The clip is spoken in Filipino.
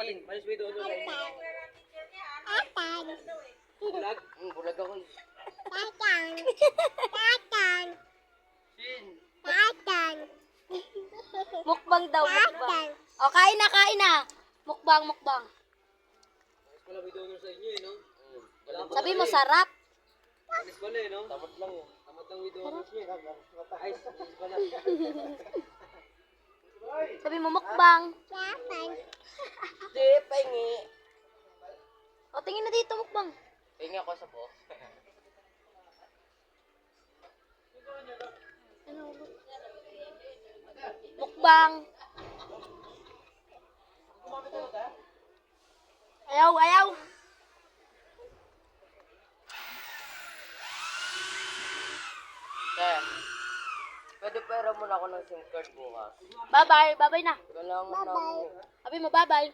Manis may doon sa inyo. Bulag? Bulag ako eh. Sin. Mukbang daw, mukbang. O, kain na. Mukbang. Manis pala may doon sa inyo eh, no? Sabi mo, sarap. Manis pala eh, no? Tamad lang eh. Tamad lang may doon niya. Ayos, manis pala. Sabi mo, mukbang. Di, pahingi. O, tingin na dito, mukbang. Pahingi ako sa po. Mukbang. Ayaw. Pwede pera mo na ako ng SIM card bukas. Bye-bye na. Kailangan na ako. Sabi mo, bye-bye.